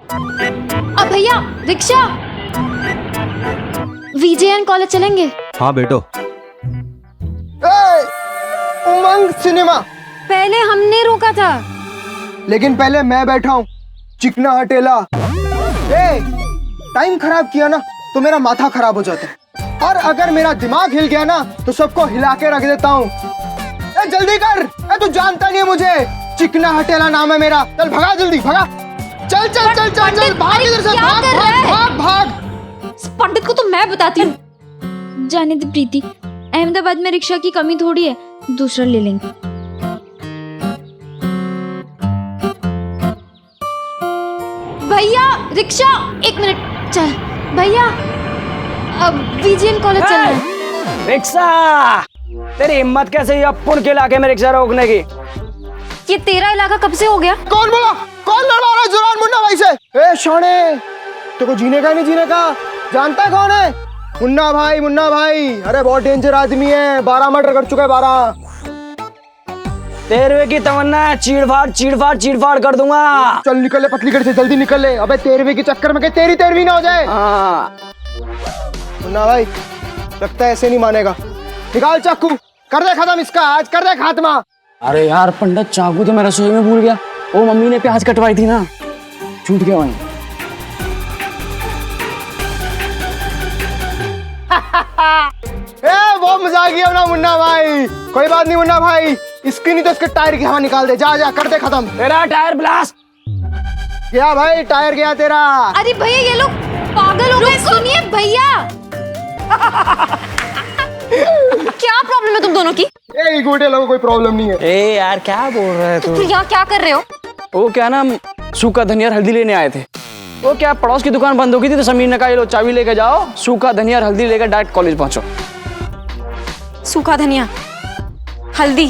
अब भैया rickshaw, VJN college चलेंगे? हाँ बेटो। उमंग सिनेमा। पहले हमने रोका था। लेकिन पहले मैं बैठा हूँ, चिकना हटेला। टाइम खराब किया ना तो मेरा माथा खराब हो जाता है, और अगर मेरा दिमाग हिल गया ना तो सबको हिला के रख देता हूँ। जल्दी कर, तू जानता नहीं है मुझे। चिकना हटेला नाम है मेरा। चल भगा, जल्दी भगा। चल चल चल चल चल, भाग इधर से, भाग भाग भाग भाग। इस पंडित को तो मैं बताती हूँ। जाने दे प्रीति, अहमदाबाद में रिक्शा की कमी थोड़ी है, दूसरा ले लेंगे। भैया रिक्शा, 1 मिनट। चल भैया, अब VJN कॉलेज चल रहा है। रिक्शा, तेरी हिम्मत कैसे हुई अपुन के इलाके में रिक्शा रोकने की? ये तेरा इलाका कब से हो गया? कौन बोला? कौन लड़वा रहा है जुरान मुन्ना भाई से? शाने, तेरे को जीने का नहीं जीने का? जानता है कौन है? मुन्ना भाई, मुन्ना भाई। अरे बहुत डेंजर आदमी है, 12 मर्डर कर चुका है, 12। 13वीं की तमन्ना है, चीड़-फाड़ कर दूंगा। चल निकल ले पतली गढ़ से, जल्दी निकल ले। अबे 13वीं के चक्कर में तेरी 13वीं ना हो जाए। हाँ। मुन्ना भाई, लगता है ऐसे नहीं मानेगा। निकाल चाकू, कर दे खत्म इसका, आज कर दे खात्मा। अरे यार पंडित, चाकू तो मैं रसोई में भूल गया। वो मम्मी ने प्याज कटवाई थी ना, छूट गया वहीं। बहुत मजाक किया ना मुन्ना भाई। कोई बात नहीं मुन्ना भाई, इसकी नहीं तो इसके टायर की हवा निकाल दे। जा जा, कर दे खत्म। तेरा टायर ब्लास्ट गया भाई, टायर गया तेरा। अरे भैया ये लोग पागल हो गए, सुनिए भैया। क्या प्रॉब्लम है तुम दोनों की? गोटे लोगों कोई प्रॉब्लम नहीं है। ए यार क्या बोल रहे है तू? यहाँ क्या कर रहे हो? वो क्या ना, सूखा धनिया और हल्दी लेने आए थे। वो क्या, पड़ोस की दुकान बंद हो गई थी तो समीर ने कहा ये लो चाबी लेके जाओ, सूखा धनिया और हल्दी लेकर डायरेक्ट कॉलेज पहुंचो। सूखा धनिया, हल्दी,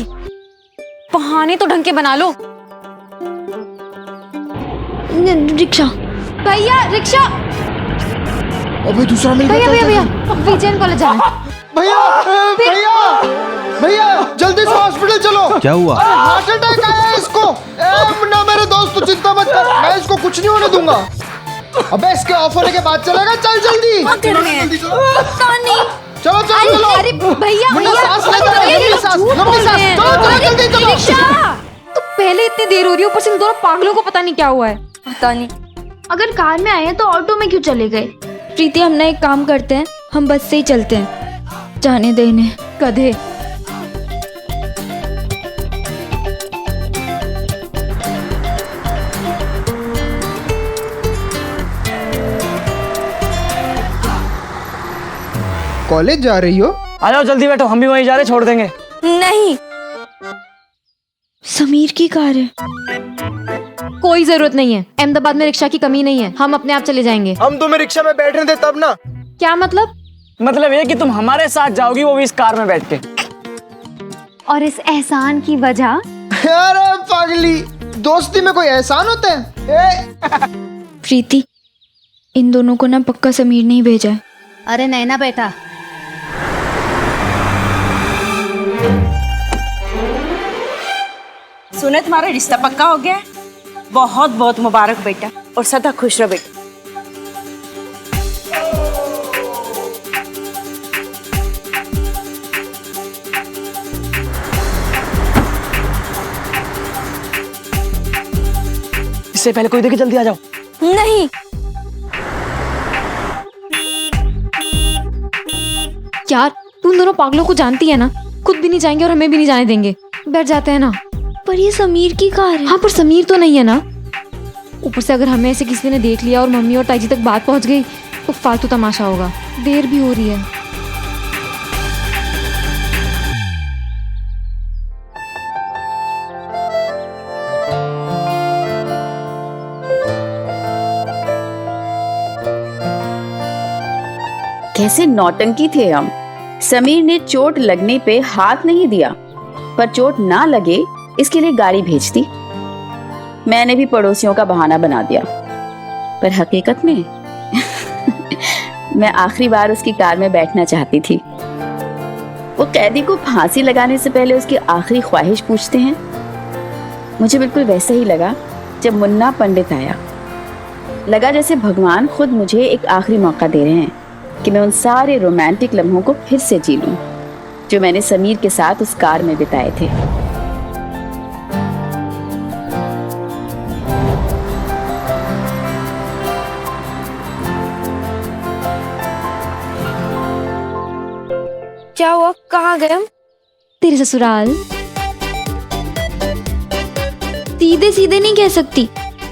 बहाने तो ढंग के बना लो। रिक्शा भैया, रिक्शा। अबे दूसरा मिल गया। भैया भैया भैया, अब VJN कॉलेज जाना है। भैया भैया भैया, जल्दी से हॉस्पिटल चलो। क्या हुआ? हार्ट अटैक आया है इसको। मुन्ना मेरे दोस्त, तू चिंता मत कर, मैं इसको कुछ नहीं होने दूंगा। अबे इसके ऑफ होने के बाद चलेगा। चल जल्दी जल्दी चलो। पता नहीं। चलो चलो चलो। अरे भैया मुन्ना भैया, सांस लेता है, ये लंबी लोग सांस, झूठ लंबी बोल सांस। रहे हैं। चलो चलो जल्दी चलो। रिक्शा, तो पहले इतनी देर हो रही है, ऊपर से इन दोनों पागलों को पता नहीं क्या हुआ है। पता नहीं। अगर कार में आए हैं तो ऑटो में क्यों चले गए? प्रीति, हम ना एक काम करते हैं, हम बस से ही चलते हैं। जाने दे इन्हें, गधे। कॉलेज जा रही हो? आ जाओ जल्दी बैठो, हम भी वहीं जा रहे, छोड़ देंगे। नहीं, समीर की कार है। कोई जरूरत नहीं है, अहमदाबाद में रिक्शा की कमी नहीं है, हम अपने आप चले जाएंगे। हम तुम्हें रिक्शा में बैठने दे तब ना। क्या मतलब? मतलब ये कि तुम हमारे साथ जाओगी, वो भी इस कार में बैठ के। और इस एहसान की वजह? अरे पागली, दोस्ती में कोई एहसान होते हैं? प्रीति, इन दोनों को ना पक्का समीर ने ही भेजा है। अरे नहीं ना बेटा, सुने तुम्हारा रिश्ता पक्का हो गया है। बहुत बहुत मुबारक बेटा, और सदा खुश रहो बेटा। इससे पहले कोई देखे, जल्दी आ जाओ। नहीं, यार तुम दोनों पागलों को जानती है ना, खुद भी नहीं जाएंगे और हमें भी नहीं जाने देंगे। बैठ जाते हैं ना। पर ये समीर की कार है। हाँ, पर समीर तो नहीं है ना। ऊपर से अगर हमें ऐसे किसी ने देख लिया और मम्मी और ताईजी तक बात पहुंच गई तो फालतू तमाशा होगा। देर भी हो रही है। कैसे नौटंकी थे हम। समीर ने चोट लगने पे हाथ नहीं दिया, पर चोट ना लगे इसके लिए गाड़ी भेज दी। मैंने भी पड़ोसियों का बहाना बना दिया, पर हकीकत में मैं आखिरी बार उसकी कार में बैठना चाहती थी। वो कैदी को फांसी लगाने से पहले उसकी आखिरी ख्वाहिश पूछते हैं। मुझे बिल्कुल वैसे ही लगा जब मुन्ना पंडित आया। लगा जैसे भगवान खुद मुझे एक आखिरी मौका दे रहे हैं कि मैं उन सारे रोमांटिक लम्हों को फिर से जी लूं जो मैंने समीर के साथ उस कार में बिताए थे। क्या हुआ, कहाँ गए हम? तेरे ससुराल। सीधे सीधे नहीं कह सकती,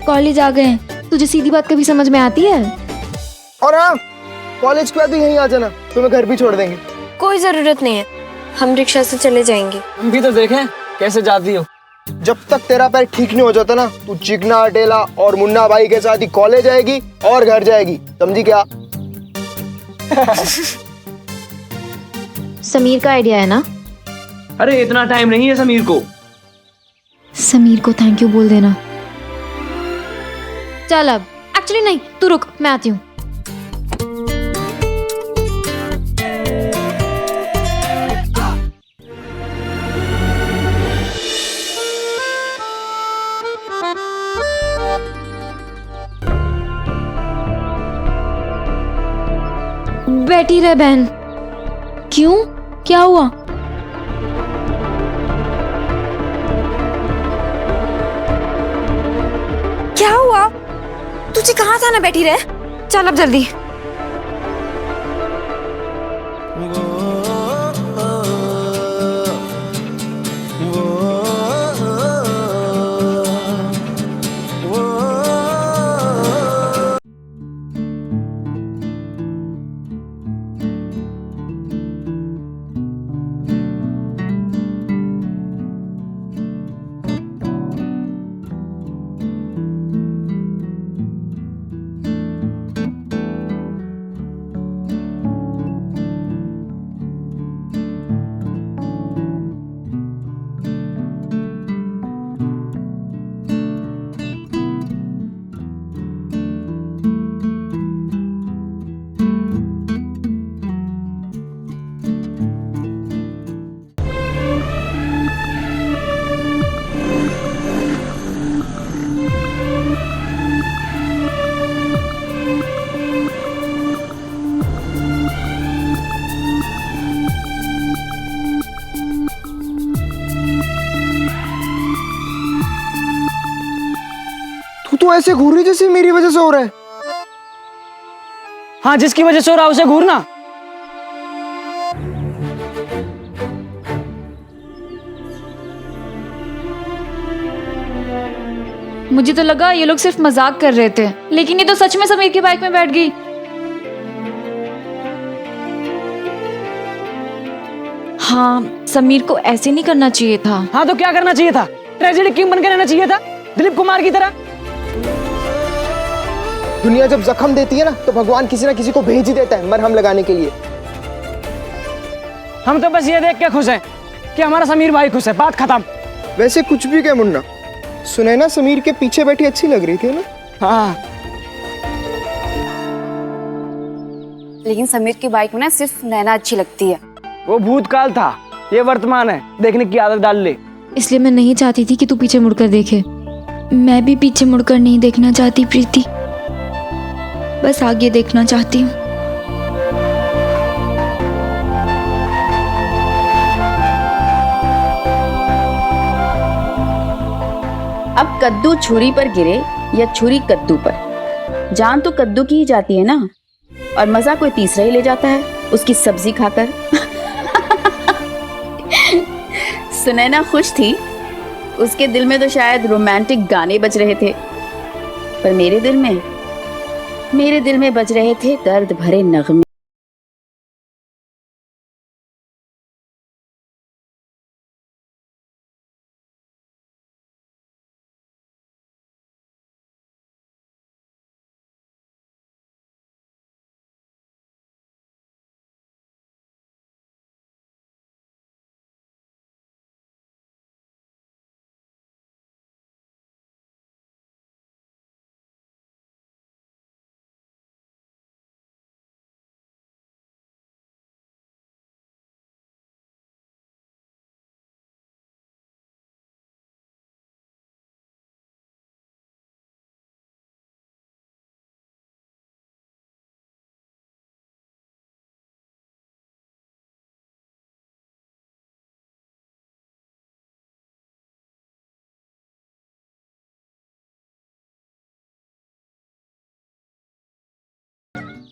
कॉलेज आ गए हैं। तुझे सीधी बात कभी समझ में आती है? और हाँ, कॉलेज के बाद भी यहीं आ जाना, तुम्हें घर भी छोड़ देंगे। कोई जरूरत नहीं है, हम रिक्शा से चले जाएंगे। हम भी तो देखें कैसे जाती हो। जब तक तेरा पैर ठीक नहीं हो जाता ना, तू चिकना हटेला और मुन्ना भाई के साथ ही कॉलेज आएगी और घर जाएगी, समझी क्या? समीर का आइडिया है ना? अरे इतना टाइम नहीं है समीर को। समीर को थैंक यू बोल देना। चल अब, एक्चुअली नहीं, तू रुक, मैं आती हूँ। बैठी रह बहन। क्यों, क्या हुआ? क्या हुआ? तुझे कहाँ जाना, बैठी रहे। चल अब जल्दी। तू तो ऐसे घूर रही जैसे मेरी वजह से हो रहा है। हाँ, जिसकी वजह से हो रहा है उसे घूरना। मुझे तो लगा ये लोग सिर्फ मजाक कर रहे थे, लेकिन ये तो सच में समीर की बाइक में बैठ गई। हाँ, समीर को ऐसे नहीं करना चाहिए था। हाँ तो क्या करना चाहिए था? ट्रेजेडी किंग बनकर रहना चाहिए था, दिलीप कुमार की तरह। दुनिया जब जख्म देती है ना, तो भगवान किसी ना किसी को भेज ही देता है मरहम लगाने के लिए। हम तो बस ये देख के खुश हैं कि हमारा समीर भाई खुश है, बात खत्म। वैसे कुछ भी क्या मुन्ना, सुनैना समीर के पीछे बैठी अच्छी लग रही थी ना? हाँ, लेकिन समीर की बाइक में ना सिर्फ नैना अच्छी लगती है। वो भूतकाल था, ये वर्तमान है, देखने की आदत डाल ले। इसलिए मैं नहीं चाहती थी कि तू पीछे मुड़कर देखे। मैं भी पीछे मुड़कर नहीं देखना चाहती प्रीति, बस आगे देखना चाहती हूँ। अब कद्दू छुरी पर गिरे या छुरी कद्दू पर, जान तो कद्दू की ही जाती है ना, और मजा कोई तीसरा ही ले जाता है उसकी सब्जी खाकर। सुनैना खुश थी, उसके दिल में तो शायद रोमांटिक गाने बज रहे थे, पर मेरे दिल में बज रहे थे दर्द भरे नगमे।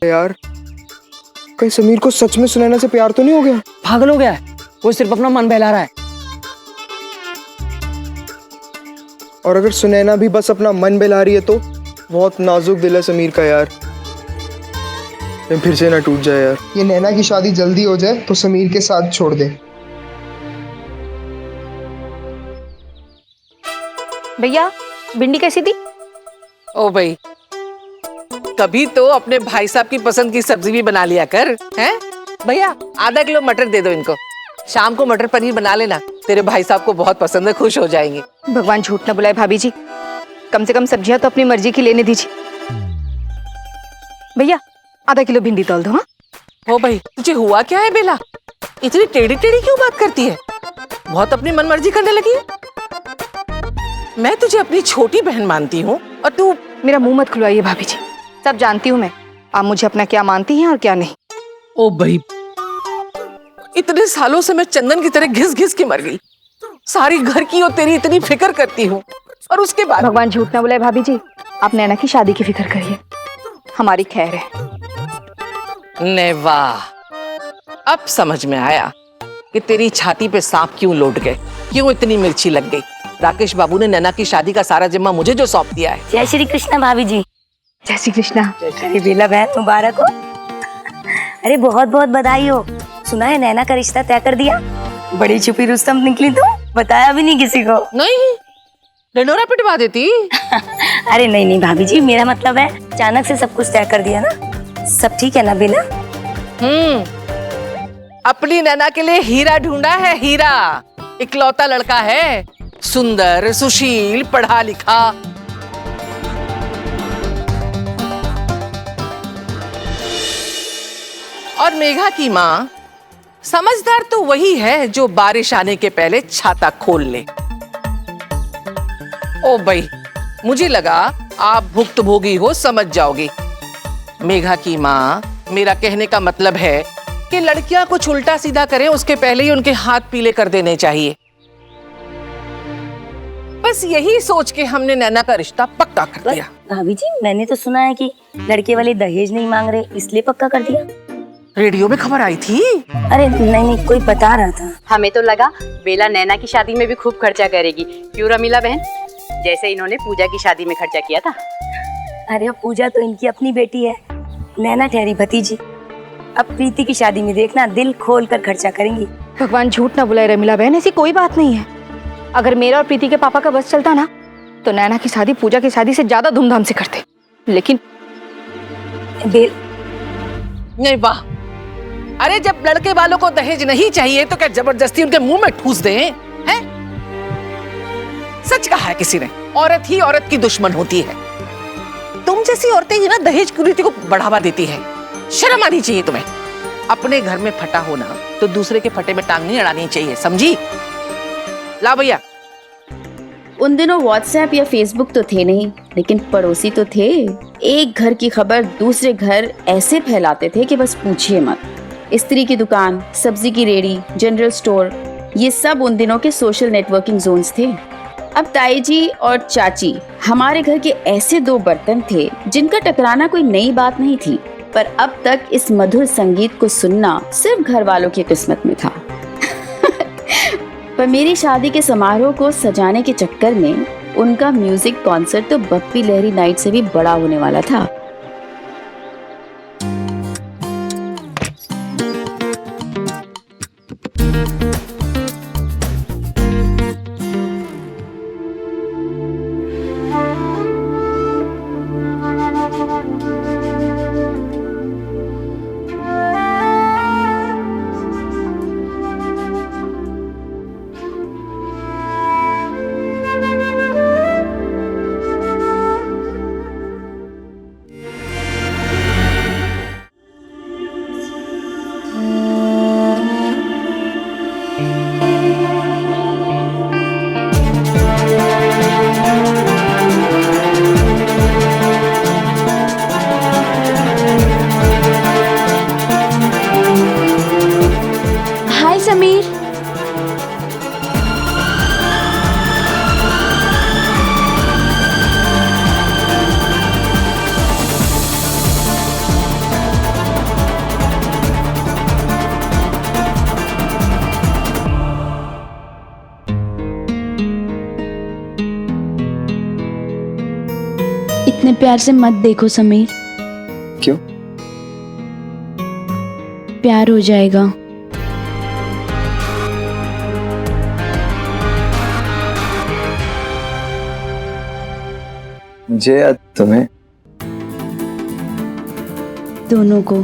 यार, कहीं समीर को सच में सुनैना से प्यार तो नहीं हो गया? पागल हो गया है, वो सिर्फ अपना मन बहला रहा है। और अगर सुनैना भी बस अपना मन बहला रही है तो बहुत नाजुक दिल है समीर का यार, कहीं फिर से ना टूट जाए यार। ये नैना की शादी जल्दी हो जाए तो समीर के साथ छोड़ दे। भैया भिंडी कैसी थी? ओ भाई, कभी तो अपने भाई साहब की पसंद की सब्जी भी बना लिया कर, हैं? भैया आधा किलो मटर दे दो इनको, शाम को मटर पनीर बना लेना, तेरे भाई साहब को बहुत पसंद है, खुश हो जाएंगे। भगवान झूठ ना बुलाए भाभी जी, कम से कम सब्जियां तो अपनी मर्जी की लेने दीजिए। भैया आधा किलो भिंडी तोल दो। हाँ ओ भाई, तुझे हुआ क्या है बेला, इतनी टेढ़ी टेढ़ी क्यों बात करती है? बहुत अपनी मन मर्जी करने लगी है। मैं तुझे अपनी छोटी बहन मानती हूँ और तू। मेरा मुंह मत खुलवाइए भाभी जी, सब जानती हूँ मैं, आप मुझे अपना क्या मानती हैं और क्या नहीं। ओ भाई, इतने सालों से मैं चंदन की तरह घिस घिस के मर गई, सारी घर की और तेरी इतनी फिक्र करती हूँ, और उसके बाद। भगवान झूठ ना बुलाए भाभी जी, आप नैना की शादी की फिक्र करिए, हमारी खैर है। ने वाह, अब समझ में आया कि तेरी छाती पे सांप क्यों लौट गए, क्यों इतनी मिर्ची लग गई। राकेश बाबू ने नैना की शादी का सारा जिम्मा मुझे जो सौंप दिया है। जय श्री कृष्णा भाभी जी। जय श्री कृष्णा। अरे बेला बहन मुबारक हो। अरे बहुत बहुत बधाई हो। सुना है नैना का रिश्ता तय कर दिया? बड़ी छुपी रुस्तम निकली तू, बताया भी नहीं किसी को। नहीं, डंडोरा पिटवा देती। अरे नहीं नहीं भाभी जी, मेरा मतलब है अचानक से सब कुछ तय कर दिया ना। सब ठीक है ना बेला? अपनी नैना के लिए हीरा ढूंढा है, हीरा। इकलौता लड़का है, सुंदर, सुशील, पढ़ा लिखा। और मेघा की माँ समझदार तो वही है जो बारिश आने के पहले छाता खोल ले। ओ भाई, मुझे लगा आप भुक्तभोगी हो, समझ जाओगी। मेघा की माँ, मेरा कहने का मतलब है कि लड़कियां कुछ उल्टा सीधा करें उसके पहले ही उनके हाथ पीले कर देने चाहिए। बस यही सोच के हमने नैना का रिश्ता पक्का कर दिया। भाभी जी, मैंने तो सुना है कि लड़के वाले दहेज नहीं मांग रहे, इसलिए पक्का कर दिया। रेडियो में खबर आई थी। अरे नहीं नहीं, कोई बता रहा था। हमें तो लगा बेला नैना की शादी में भी खूब खर्चा करेगी, क्यों रमीला बहन, जैसे इन्होंने पूजा की शादी में खर्चा किया था। अरे पूजा तो इनकी अपनी बेटी है, नैना ठहरी भतीजी। अब प्रीति की शादी में देखना, दिल खोल कर खर्चा करेंगी। भगवान झूठ ना बुलाए रमीला बहन, ऐसी कोई बात नहीं है। अगर मेरा और प्रीति के पापा का बस चलता ना तो नैना की शादी पूजा की शादी से ज्यादा धूमधाम से करते, लेकिन नहीं। वाह, अरे जब लड़के वालों को दहेज नहीं चाहिए तो क्या जबरदस्ती उनके मुंह में ठूस दें, हैं? सच कहा है किसी ने, औरत ही औरत की दुश्मन होती है। तुम जैसी औरतें ही ना दहेज कुरीति को बढ़ावा देती है। शर्म आनी चाहिए तुम्हें। अपने घर में फटा होना तो दूसरे के फटे में टांग नहीं अड़ानी चाहिए, समझी? ला भैया। उन दिनों व्हाट्सएप या फेसबुक तो थे नहीं, लेकिन पड़ोसी तो थे। एक घर की खबर दूसरे घर ऐसे फैलाते थे कि बस पूछिए मत। इस्त्री की दुकान, सब्जी की रेड़ी, जनरल स्टोर, ये सब उन दिनों के सोशल नेटवर्किंग जोन्स थे। अब ताई जी और चाची हमारे घर के ऐसे दो बर्तन थे जिनका टकराना कोई नई बात नहीं थी, पर अब तक इस मधुर संगीत को सुनना सिर्फ घर वालों की किस्मत में था। पर मेरी शादी के समारोह को सजाने के चक्कर में उनका म्यूजिक कॉन्सर्ट तो बप्पी लहरी नाइट से भी बड़ा होने वाला था। प्यार से मत देखो समीर। क्यों? प्यार हो जाएगा। मुझे या तुम्हें? दोनों को।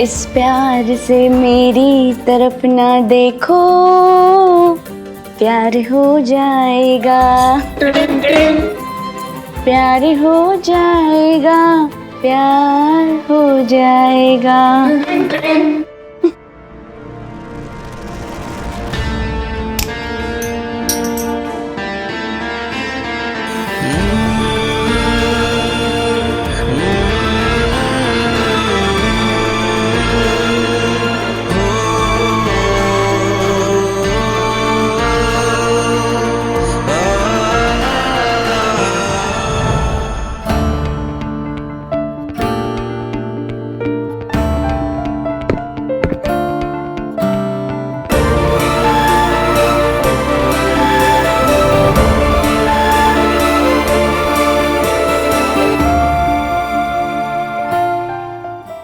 इस प्यार से मेरी तरफ ना देखो, प्यार हो जाएगा, प्यार हो जाएगा, प्यार हो जाएगा।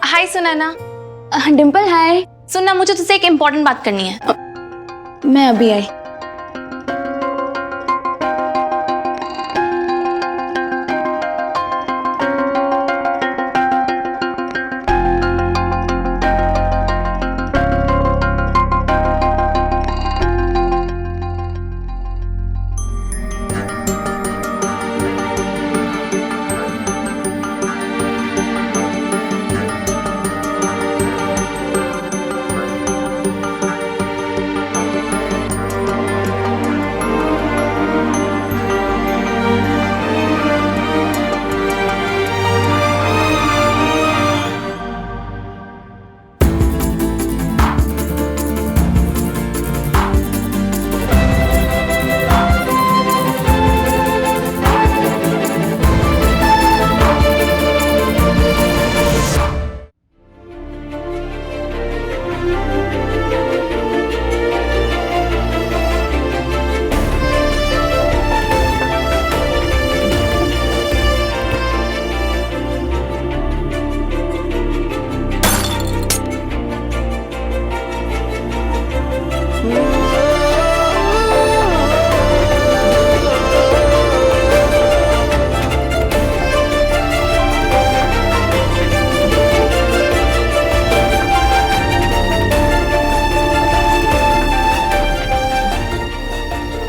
हाय सुनैना। डिम्पल हाय। सुनना, मुझे तुझसे एक इम्पोर्टेंट बात करनी है। मैं अभी आई।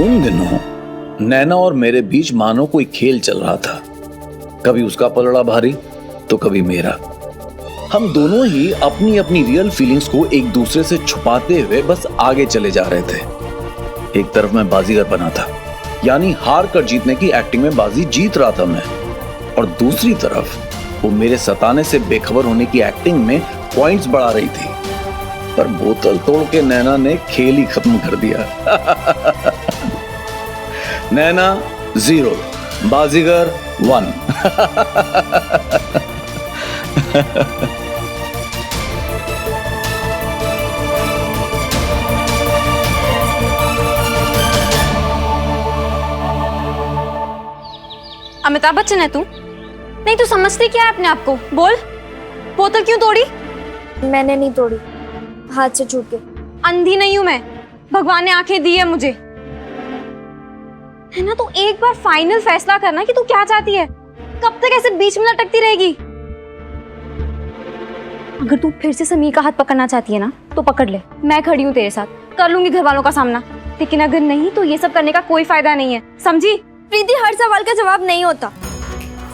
उन दिनों नैना और मेरे बीच मानो कोई खेल चल रहा था। कभी उसका पलड़ा भारी तो कभी मेरा। हम दोनों ही अपनी अपनी रियल फीलिंग्स को एक दूसरे से छुपाते हुए बस आगे चले जा रहे थे। एक तरफ मैं बाजीगर बना था, यानी हार कर जीतने की एक्टिंग में बाजी जीत रहा था मैं, और दूसरी तरफ वो मेरे सताने से बेखबर होने की एक्टिंग में पॉइंट्स बढ़ा रही थी। पर बोतल तोड़ के नैना ने खेल ही खत्म कर दिया। नैना 0, बाजीगर 1। अमिताभ बच्चन है तू? नहीं, तू समझती क्या है अपने आप को? बोल, बोतल क्यों तोड़ी? मैंने नहीं तोड़ी, हाथ से छूट के। अंधी नहीं हूं मैं, भगवान ने आंखें दी है मुझे। है ना, तू एक बार फाइनल फैसला करना कि तू क्या चाहती है। कब तक ऐसे बीच में लटकती रहेगी? अगर तू फिर से समीर का हाथ पकड़ना चाहती है ना तो पकड़ ले, मैं खड़ी हूँ तेरे साथ, कर लूंगी घर वालों का सामना। लेकिन अगर नहीं तो ये सब करने का कोई फायदा नहीं है, समझी? प्रीति, हर सवाल का जवाब नहीं होता।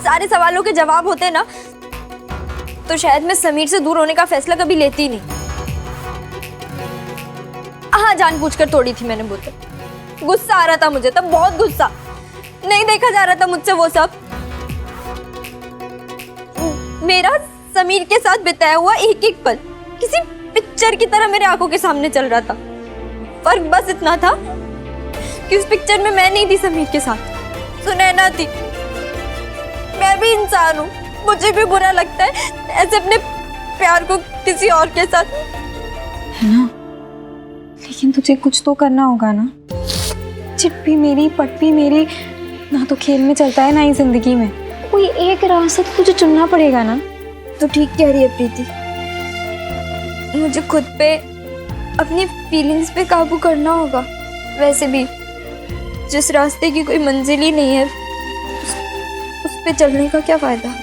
सारे सवालों के जवाब होते ना तो शायद मैं समीर से दूर होने का फैसला कभी लेती नहीं। हाँ, जानबूझकर तोड़ी थी मैंने बोतल। गुस्सा आ रहा था मुझे तब, बहुत गुस्सा। नहीं देखा जा रहा था मुझसे वो सब। मेरा समीर के साथ बिताया हुआ एक एक पल किसी पिक्चर की तरह मेरे आंखों के सामने चल रहा था। फर्क बस इतना था कि उस पिक्चर में मैं नहीं थी समीर के साथ, सुनैना थी। मैं भी इंसान हूँ, मुझे भी बुरा लगता है ऐसे अपने प्यार को किसी और के साथ, है ना? लेकिन तुझे कुछ तो करना होगा ना। चिट भी मेरी, पट भी मेरी, ना तो खेल में चलता है ना ही जिंदगी में। कोई एक रास्ता तो तुझे चुनना पड़ेगा ना। तो ठीक कह रही है प्रीति, मुझे खुद पे अपनी फीलिंग्स पे काबू करना होगा। वैसे भी जिस रास्ते की कोई मंजिल ही नहीं है उस पे चलने का क्या फायदा।